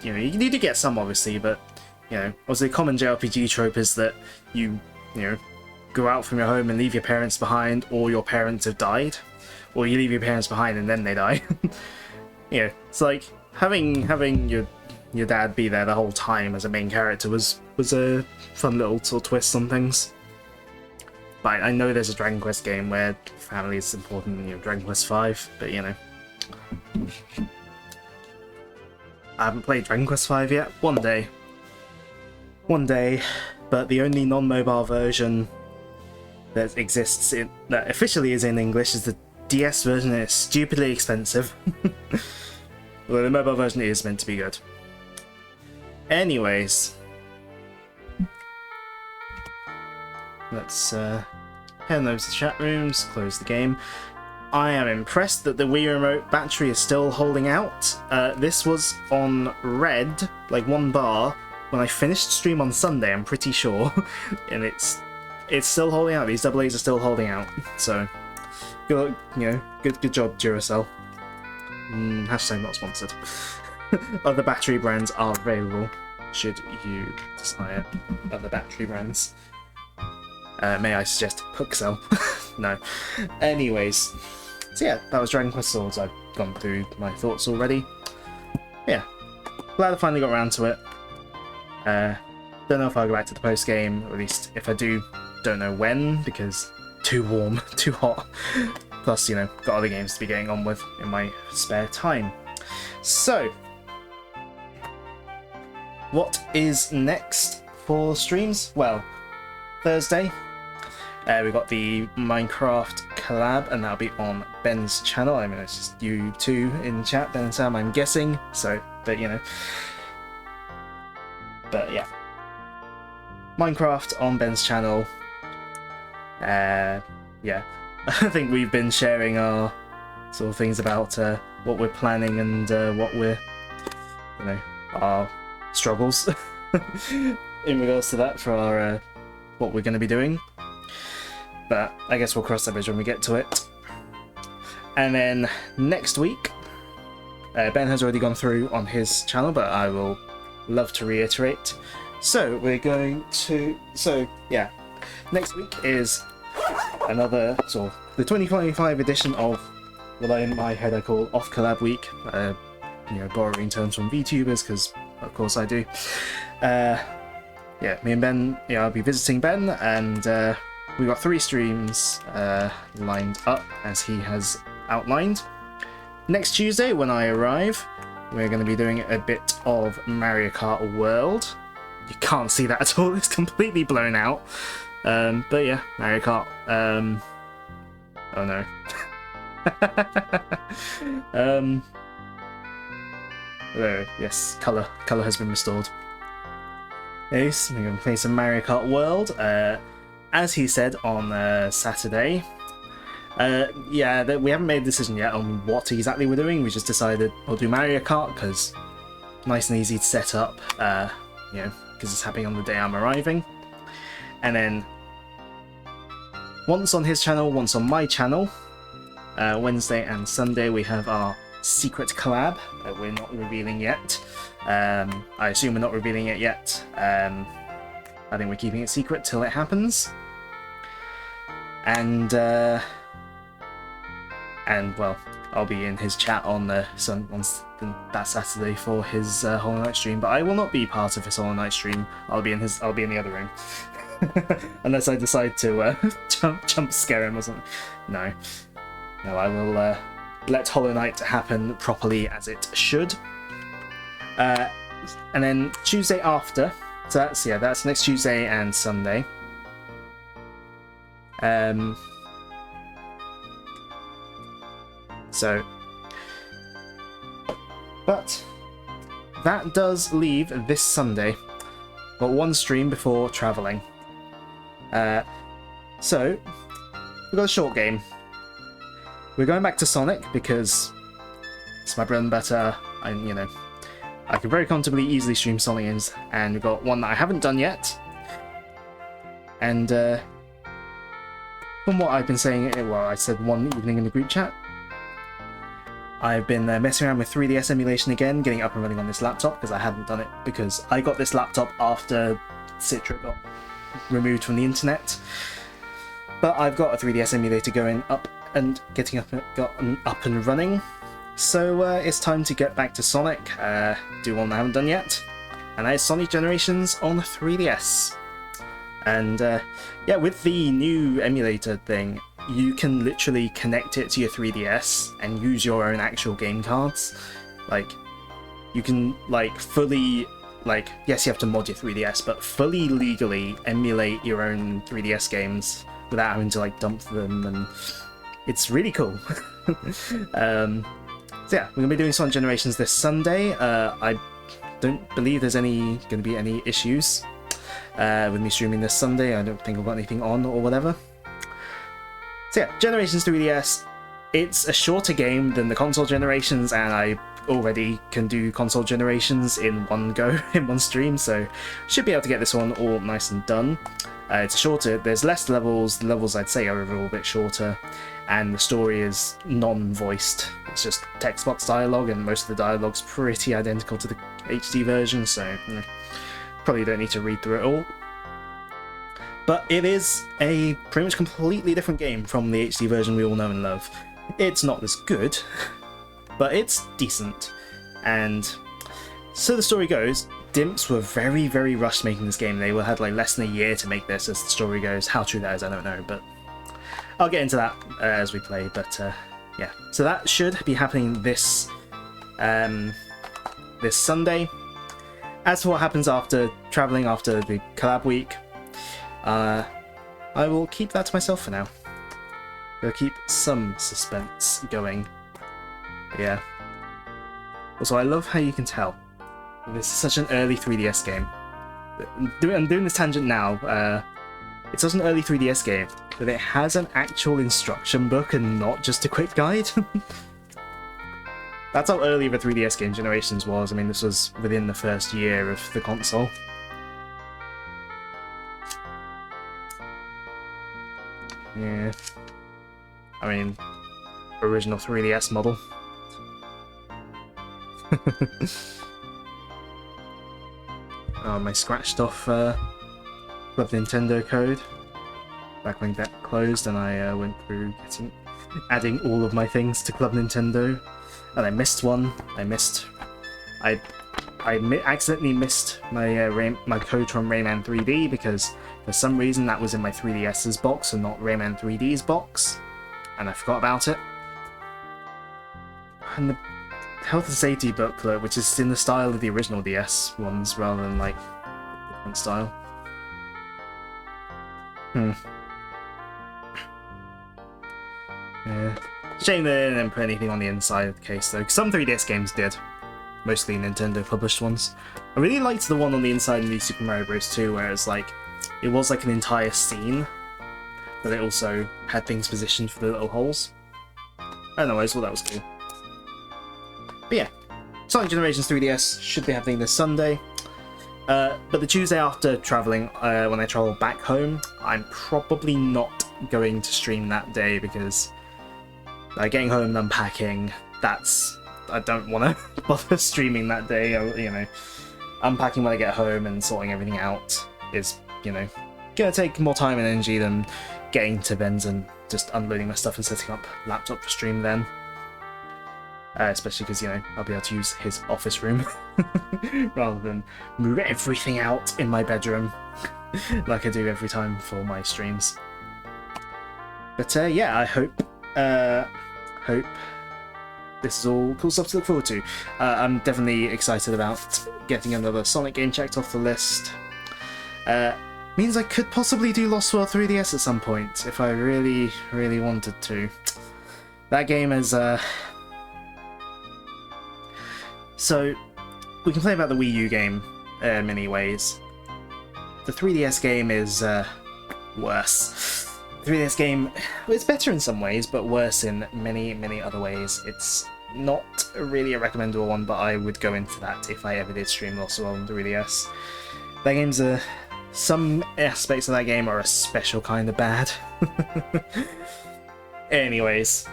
you need to get some obviously, but obviously a common JRPG trope is that you go out from your home and leave your parents behind, or your parents have died, or you leave your parents behind and then they die. It's like having your dad be there the whole time as a main character was a fun little sort of twist on things. But I know there's a Dragon Quest game where family is important, Dragon Quest V, but I haven't played Dragon Quest V yet. One day, but the only non-mobile version that exists that officially is in English is the DS version, and it's stupidly expensive. Although the mobile version is meant to be good. Anyways, let's head over to the chat rooms, close the game. I am impressed that the Wii Remote battery is still holding out. This was on red, like 1 bar, when I finished stream on Sunday, I'm pretty sure. And it's still holding out. These AA's are still holding out. So, good job, Duracell. Hashtag not sponsored. Other battery brands are available, should you desire other battery brands. May I suggest Puxel? No. Anyways, so yeah, that was Dragon Quest Swords. I've gone through my thoughts already. Yeah, glad I finally got around to it. Don't know if I'll go back to the post game, or at least if I do, don't know when, because too warm, too hot. Plus, got other games to be getting on with in my spare time. So, what is next for streams? Well, Thursday, we got the Minecraft collab, and that'll be on Ben's channel. I mean, it's just you two in chat, Ben and Sam, I'm guessing. So, but yeah. Minecraft on Ben's channel. Yeah. I think we've been sharing our sort of things about what we're planning and what we're, our struggles in regards to that for our what we're going to be doing. But I guess we'll cross that bridge when we get to it. And then next week, Ben has already gone through on his channel, but I will love to reiterate. So we're going to, next week is another sort of the 2025 edition of what in my head I call off collab week. Borrowing terms from VTubers, because of course I do. Me and Ben, I'll be visiting Ben, and we got 3 streams lined up as he has outlined. Next Tuesday, when I arrive, we're going to be doing a bit of Mario Kart World. You can't see that at all; it's completely blown out. But yeah, Mario Kart. Oh no. There, yes, colour has been restored. Yes, we're going to play some Mario Kart World. As he said on Saturday. We haven't made a decision yet on what exactly we're doing. We just decided we'll do Mario Kart because nice and easy to set up. Because it's happening on the day I'm arriving. And then once on his channel, once on my channel, Wednesday and Sunday we have our secret collab that we're not revealing yet. I assume we're not revealing it yet. I think we're keeping it secret till it happens. And well, I'll be in his chat on that Saturday for his Hollow Knight stream, but I will not be part of his Hollow Knight stream. I'll be in the other room. Unless I decide to jump scare him or something. No, I will let Hollow Knight happen properly as it should. And then Tuesday after, so that's next Tuesday and Sunday. But that does leave this Sunday. got one stream before traveling. So we've got a short game. We're going back to Sonic because it's my bread and butter. I can very comfortably easily stream Sonic games, and we've got one that I haven't done yet. And from what I've been saying, well, I said one evening in the group chat, I've been messing around with 3DS emulation again, getting up and running on this laptop, because I hadn't done it, because I got this laptop after Citra got removed from the internet. But I've got a 3DS emulator going up and getting up and running. So it's time to get back to Sonic, do one I haven't done yet, and that is Sonic Generations on 3DS. And yeah, with the new emulator thing, you can literally connect it to your 3DS and use your own actual game cards. Like, you can fully, yes, you have to mod your 3DS, but fully legally emulate your own 3DS games without having to dump them, and it's really cool. So yeah, we're going to be doing Sonic Generations this Sunday. I don't believe there's going to be any issues with me streaming this Sunday. I don't think I've got anything on or whatever. So yeah, Generations 3DS, it's a shorter game than the console generations, and I already can do console generations in one go, in one stream, so should be able to get this one all nice and done. It's shorter, there's less levels, the levels I'd say are a little bit shorter, and the story is non-voiced. It's just text box dialogue, and most of the dialogue's pretty identical to the HD version, so probably don't need to read through it all. But it is a pretty much completely different game from the HD version we all know and love. It's not as good, but it's decent. And so the story goes, Dimps were very, very rushed making this game. They had less than a year to make this, as the story goes. How true that is, I don't know, but I'll get into that as we play. But yeah, so that should be happening this this Sunday. As for what happens after traveling after the collab week, I will keep that to myself for now. We'll keep some suspense going. Yeah. Also, I love how you can tell this is such an early 3DS game. I'm doing this tangent now. It's such an early 3DS game that it has an actual instruction book and not just a quick guide. That's how early the 3DS game Generations was. I mean, this was within the first year of the console. Yeah. I mean, original 3DS model. Oh, my scratched off Club Nintendo code. Back when that closed, and I went through adding all of my things to Club Nintendo, and I missed one. I accidentally missed my my code from Rayman 3D because for some reason that was in my 3DS's box and not Rayman 3D's box, and I forgot about it. And the health and safety booklet, which is in the style of the original DS ones rather than different style. Yeah. Shame they didn't put anything on the inside of the case though, 'cause some 3DS games did. Mostly Nintendo published ones. I really liked the one on the inside of New Super Mario Bros. 2, where it's it was an entire scene, but it also had things positioned for the little holes. I don't know, I just thought that was cool. But yeah, Sonic Generations 3DS should be happening this Sunday. But the Tuesday after travelling, when I travel back home, I'm probably not going to stream that day because getting home and unpacking, I don't want to bother streaming that day. Unpacking when I get home and sorting everything out is, gonna take more time and energy than getting to Ben's and just unloading my stuff and setting up laptop for stream then. Especially because, I'll be able to use his office room rather than move everything out in my bedroom like I do every time for my streams. But yeah, I hope this is all cool stuff to look forward to. I'm definitely excited about getting another Sonic game checked off the list. Means I could possibly do Lost World 3DS at some point if I really, really wanted to. That game is so we can play about the Wii U game in many ways. the 3DS game is worse. The 3DS game, well, it's better in some ways, but worse in many, many other ways. It's not really a recommendable one, but I would go into that if I ever did stream Lost World on 3DS. That game's some aspects of that game are a special kind of bad. Anyways,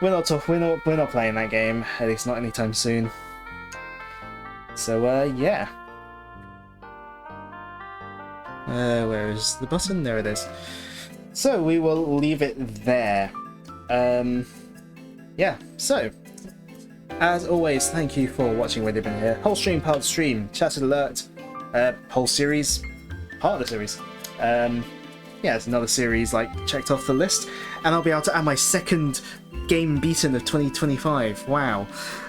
we're not playing that game, at least not anytime soon. So yeah. Where is the button? There it is. So we will leave it there. Yeah, so as always, thank you for watching whether you've been here. Whole stream, part of the stream, chatted alert, whole series, part of the series. Yeah, it's another series like checked off the list, and I'll be able to add my second game beaten of 2025. Wow.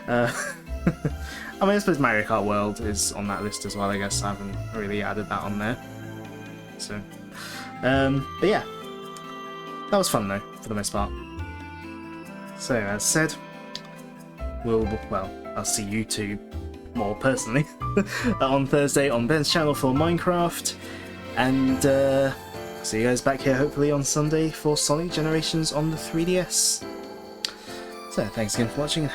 I mean, I suppose Mario Kart World is on that list as well. I guess I haven't really added that on there. So, but yeah, that was fun though, for the most part. So, as said, I'll see you two more personally on Thursday on Ben's channel for Minecraft, and see you guys back here hopefully on Sunday for Sonic Generations on the 3DS. So, thanks again for watching.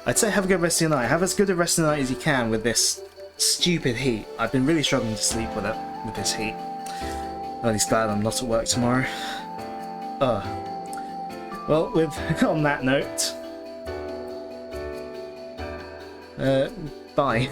I'd say have a good rest of your night. Have as good a rest of the night as you can with this stupid heat. I've been really struggling to sleep with it, with this heat. I'm at least glad I'm not at work tomorrow. Well, on that note, bye.